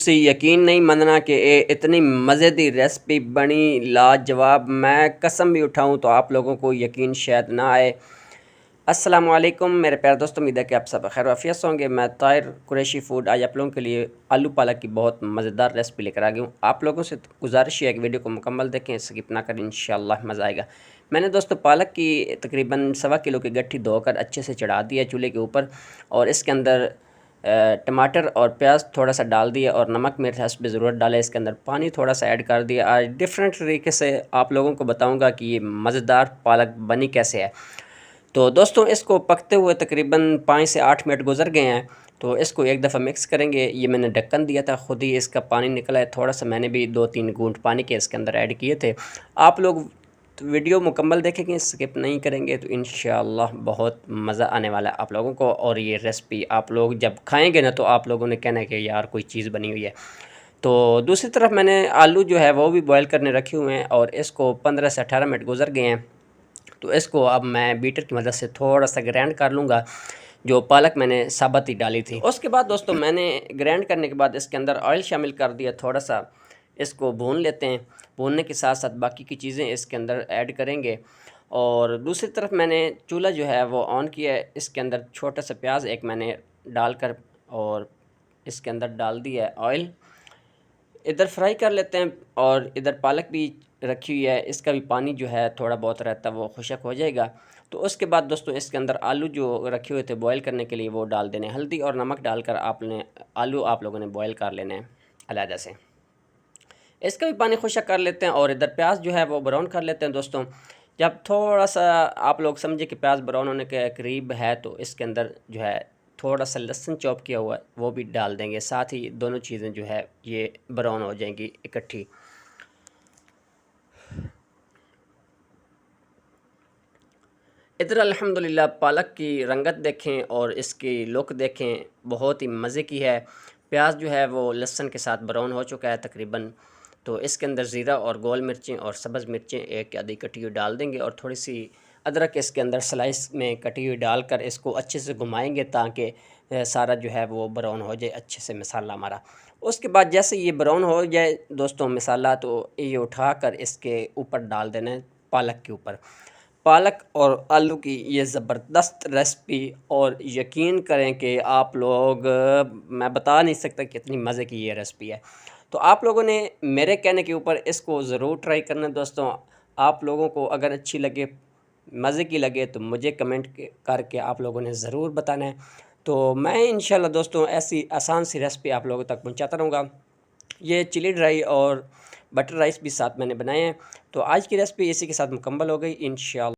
से यकीन नहीं मानना कि इतनी मज़ेदार रेसिपी बनी लाजवाब। मैं कसम भी उठाऊं तो आप लोगों को यकीन शायद ना आए। अस्सलाम वालेकुम मेरे प्यारे दोस्तों, उम्मीद है कि आप सब खैर आफियत से होंगे। मैं ताहिर कुरैशी फूड आज आप लोगों के लिए आलू पालक की बहुत मज़ेदार रेसिपी लेकर आ गया हूँ। आप लोगों से गुजारिश है कि वीडियो को मुकम्मल देखें, स्किप ना करें, इंशाल्लाह मज़ा आएगा। मैंने दोस्तों पालक की तकरीबन 1.25 किलो की गट्ठी धोकर अच्छे से चढ़ा दी है चूल्हे के ऊपर, और इसके अंदर टमाटर और प्याज थोड़ा सा डाल दिया, और नमक मिर्च हस्ब ज़रूरत डालें। इसके अंदर पानी थोड़ा सा ऐड कर दिया। आज डिफरेंट तरीके से आप लोगों को बताऊंगा कि ये मज़ेदार पालक बनी कैसे है। तो दोस्तों इसको पकते हुए तकरीबन 5 से 8 मिनट गुजर गए हैं। तो इसको एक दफ़ा मिक्स करेंगे। ये मैंने ढक्कन दिया था, ख़ुद ही इसका पानी निकला है। थोड़ा सा मैंने भी 2-3 घूंट पानी के इसके अंदर ऐड किए थे। आप लोग तो वीडियो मुकम्मल देखेंगे, स्किप नहीं करेंगे, तो इंशाअल्लाह बहुत मज़ा आने वाला है आप लोगों को। और ये रेसिपी आप लोग जब खाएंगे ना तो आप लोगों ने कहना है कि यार कोई चीज़ बनी हुई है। तो दूसरी तरफ मैंने आलू जो है वो भी बॉयल करने रखे हुए हैं, और इसको 15 से 18 मिनट गुजर गए हैं। तो इसको अब मैं बीटर की मदद से थोड़ा सा ग्राइंड कर लूँगा। जो पालक मैंने साबुत ही डाली थी। उसके बाद दोस्तों मैंने ग्राइंड करने के बाद इसके अंदर ऑयल शामिल कर दिया थोड़ा सा। इसको भून लेते हैं। भूनने के साथ साथ बाकी की चीज़ें इसके अंदर ऐड करेंगे। और दूसरी तरफ मैंने चूल्हा जो है वो ऑन किया है। इसके अंदर छोटा सा प्याज एक मैंने डालकर, और इसके अंदर डाल दिया है ऑयल। इधर फ्राई कर लेते हैं, और इधर पालक भी रखी हुई है। इसका भी पानी जो है थोड़ा बहुत रहता है वो खुशक हो जाएगा। तो उसके बाद दोस्तों इसके अंदर आलू जो रखे हुए थे बॉयल करने के लिए वो डाल देने। हल्दी और नमक डालकर आपने आलू आप लोगों ने बॉयल कर लेने हैं अलहदा से। इसका भी पानी खुशक कर लेते हैं, और इधर प्याज जो है वो ब्राउन कर लेते हैं दोस्तों। जब थोड़ा सा आप लोग समझे कि प्याज ब्राउन होने के करीब है तो इसके अंदर जो है थोड़ा सा लहसुन चॉप किया हुआ है वो भी डाल देंगे। साथ ही दोनों चीज़ें जो है ये ब्राउन हो जाएंगी इकट्ठी। इधर अल्हम्दुलिल्लाह पालक की रंगत देखें और इसकी लुक देखें, बहुत ही मज़े की है। प्याज जो है वो लहसुन के साथ ब्राउन हो चुका है तकरीबन। तो इसके अंदर ज़ीरा और गोल मिर्चें और सब्ज़ मिर्चें एक आधी कटी हुई डाल देंगे, और थोड़ी सी अदरक इसके अंदर स्लाइस में कटी हुई डालकर इसको अच्छे से घुमाएंगे ताकि सारा जो है वो ब्राउन हो जाए अच्छे से मसाला हमारा। उसके बाद जैसे ये ब्राउन हो जाए दोस्तों मसाला, तो ये उठाकर इसके ऊपर डाल देना है पालक के ऊपर। पालक और आलू की ये ज़बरदस्त रेसिपी, और यकीन करें कि आप लोग मैं बता नहीं सकता कितनी मज़े की ये रेसिपी है। तो आप लोगों ने मेरे कहने के ऊपर इसको ज़रूर ट्राई करना दोस्तों। आप लोगों को अगर अच्छी लगे, मज़े की लगे, तो मुझे कमेंट करके आप लोगों ने ज़रूर बताना है। तो मैं इंशाल्लाह दोस्तों ऐसी आसान सी रेसिपी आप लोगों तक पहुंचाता रहूँगा। ये चिली ड्राई और बटर राइस भी साथ मैंने बनाए हैं। तो आज की रेसिपी इसी के साथ मुकम्मल हो गई इंशाल्लाह।